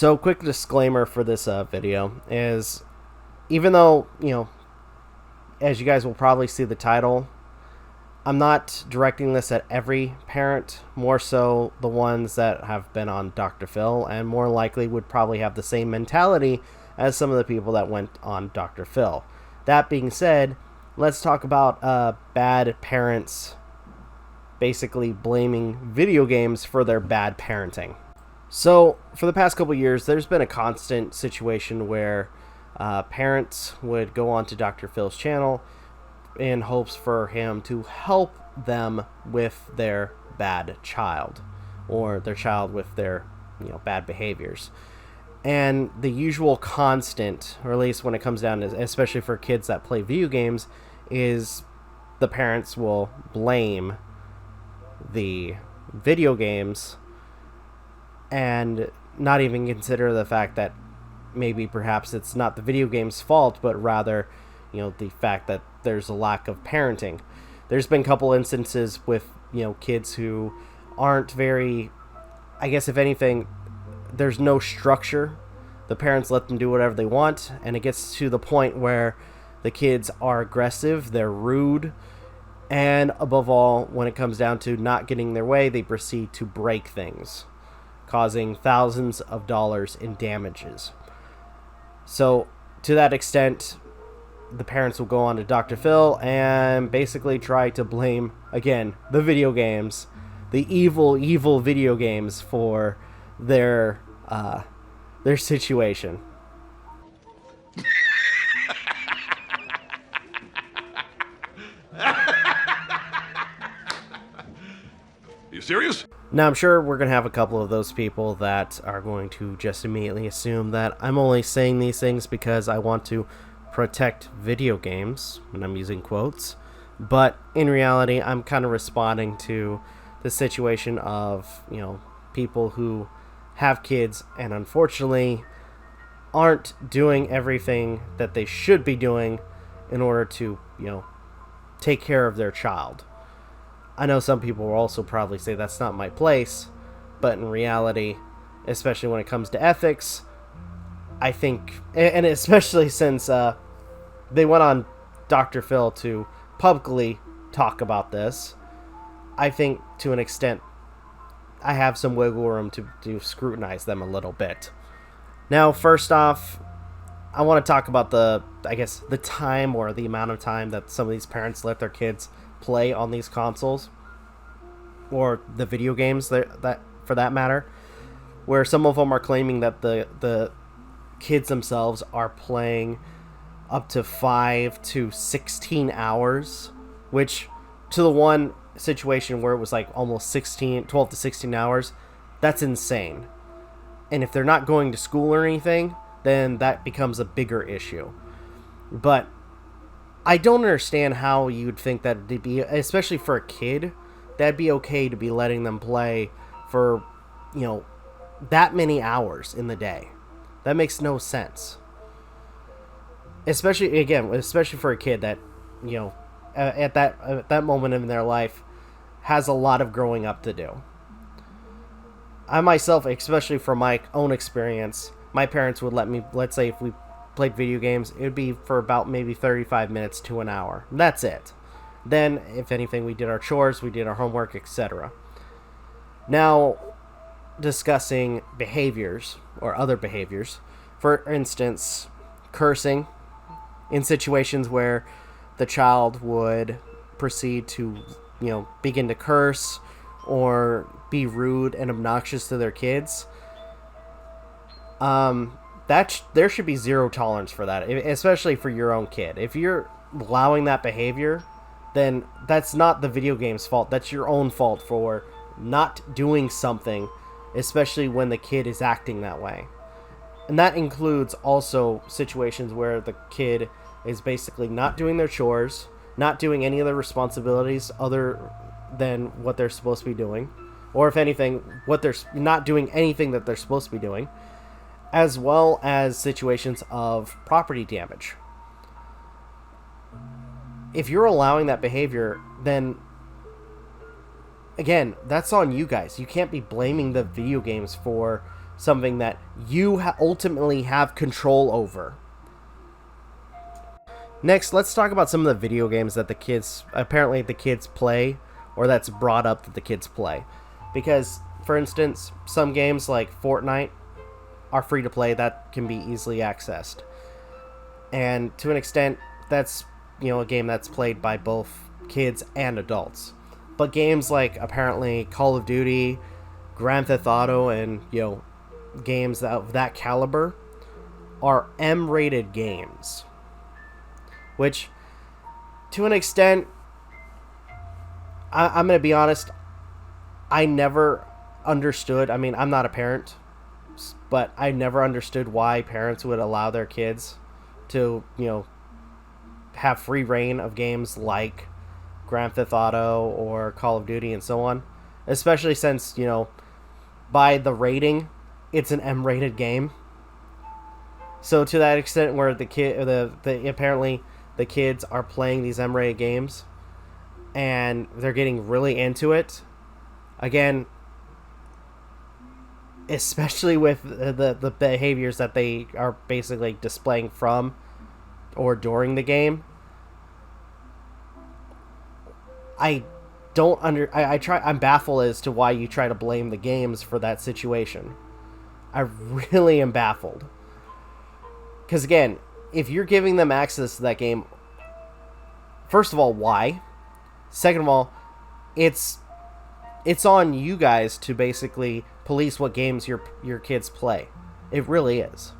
So, quick disclaimer for this video is, even though, as you guys will probably see the title, I'm not directing this at every parent, more so the ones that have been on Dr. Phil and more likely would probably have the same mentality as some of the people that went on Dr. Phil. That being said, let's talk about bad parents basically blaming video games for their bad parenting. So, for the past couple years, there's been a constant situation where parents would go onto Dr. Phil's channel in hopes for him to help them with their bad child, or their child with their bad behaviors. And the usual constant, or at least when it comes down to, especially for kids that play video games, is the parents will blame the video games and not even consider the fact that maybe perhaps it's not the video game's fault, but rather, the fact that there's a lack of parenting. There's been a couple instances with, kids who aren't very, I guess if anything, there's no structure. The parents let them do whatever they want, and it gets to the point where the kids are aggressive, they're rude, and above all, when it comes down to not getting their way, they proceed to break things, causing thousands of dollars in damages. So, to that extent, the parents will go on to Dr. Phil and basically try to blame, again, the video games, the evil video games for their situation. You serious? Now, I'm sure we're going to have a couple of those people that are going to just immediately assume that I'm only saying these things because I want to protect video games, and I'm using quotes. But in reality, I'm kind of responding to the situation of, people who have kids and unfortunately aren't doing everything that they should be doing in order to, take care of their child. I know some people will also probably say that's not my place, but in reality, especially when it comes to ethics, I think, and especially since they went on Dr. Phil to publicly talk about this, I think to an extent I have some wiggle room to scrutinize them a little bit. Now, first off, I want to talk about the time or the amount of time that some of these parents let their kids play on these consoles, or the video games that for that matter, where some of them are claiming that the kids themselves are playing up to 5 to 16 hours, which to the one situation where it was like almost 12 to 16 hours, that's insane. And if they're not going to school or anything, then that becomes a bigger issue. But I don't understand how you'd think that it'd be, especially for a kid, that'd be okay to be letting them play for, that many hours in the day. That makes no sense. Especially for a kid that, at that moment in their life has a lot of growing up to do. I myself, especially from my own experience, my parents would let me, let's say if we played video games, it would be for about maybe 35 minutes to an hour. That's it. Then, if anything, we did our chores, we did our homework, etc. Now, discussing behaviors, or other behaviors. For instance, cursing, in situations where the child would proceed to, begin to curse, or be rude and obnoxious to their kids. There should be zero tolerance for that, especially for your own kid. If you're allowing that behavior, then that's not the video game's fault. That's your own fault for not doing something, especially when the kid is acting that way. And that includes also situations where the kid is basically not doing their chores, not doing any of their responsibilities other than what they're supposed to be doing, or if anything, what they're not doing anything that they're supposed to be doing, as well as situations of property damage. If you're allowing that behavior, then again, that's on you guys. You can't be blaming the video games for something that you ultimately have control over. Next, let's talk about some of the video games that the kids play, or that's brought up that the kids play. Because, for instance, some games like Fortnite are free to play, that can be easily accessed. And to an extent, that's, a game that's played by both kids and adults. But games like apparently Call of Duty, Grand Theft Auto, and games of that caliber are M-rated games, which to an extent, I'm going to be honest, I never understood. I mean, I'm not a parent, but I never understood why parents would allow their kids to have free reign of games like Grand Theft Auto or Call of Duty and so on, especially since by the rating, it's an M-rated game. So to that extent, where apparently the kids are playing these M-rated games and they're getting really into it, again, especially with the behaviors that they are basically displaying from or during the game, I'm baffled as to why you try to blame the games for that situation. I really am baffled. Because again, if you're giving them access to that game, first of all, why? Second of all, it's on you guys to basically police what games your kids play. It really is.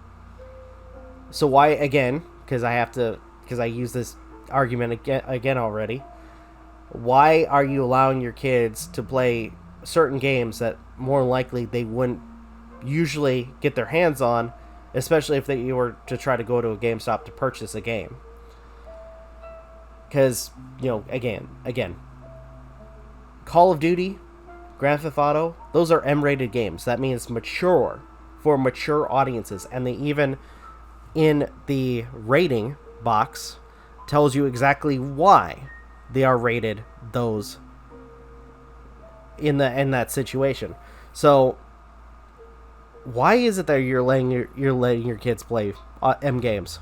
So why, again, because I use this argument again already, why are you allowing your kids to play certain games that more likely they wouldn't usually get their hands on, especially if you were to try to go to a GameStop to purchase a game? Because, again, Call of Duty, Grand Theft Auto, those are M-rated games. That means mature, for mature audiences. And they even, in the rating box, tells you exactly why they are rated those in that situation. So why is it that you're letting your kids play M games?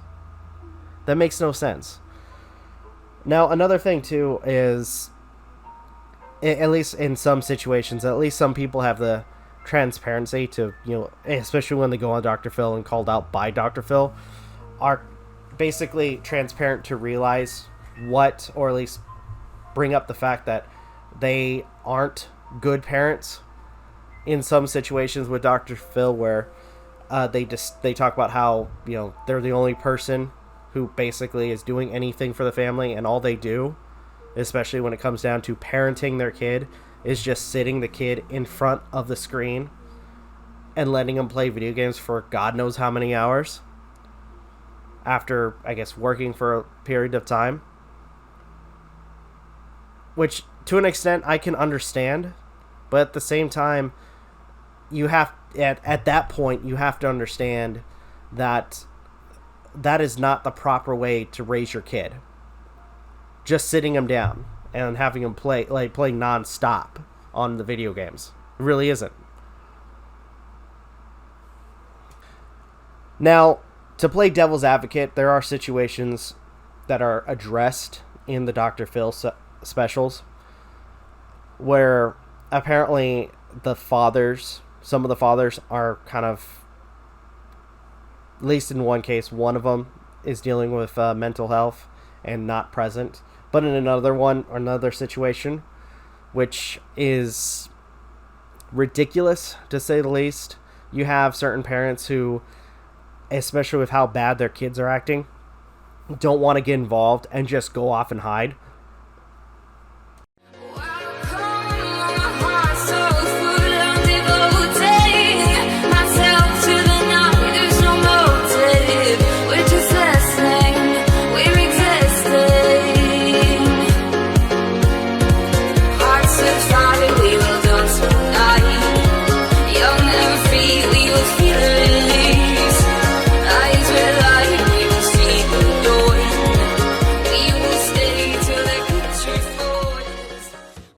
That makes no sense. Now, another thing too is, at least in some situations, at least some people have the transparency to, especially when they go on Dr. Phil and called out by Dr. Phil, are basically transparent to realize what, or at least bring up the fact that they aren't good parents in some situations with Dr. Phil, where they talk about how they're the only person who basically is doing anything for the family, and all they do, especially when it comes down to parenting their kid, is just sitting the kid in front of the screen and letting them play video games for God knows how many hours after, I guess, working for a period of time. Which, to an extent, I can understand, but at the same time, you have, at that point, you have to understand that that is not the proper way to raise your kid. Just sitting them down and having them play non-stop on the video games. It really isn't. Now, to play devil's advocate, there are situations that are addressed in the Dr. Phil specials where apparently some of the fathers are kind of, at least in one case, one of them is dealing with mental health and not present. But in another situation, which is ridiculous to say the least, you have certain parents who, especially with how bad their kids are acting, don't want to get involved and just go off and hide.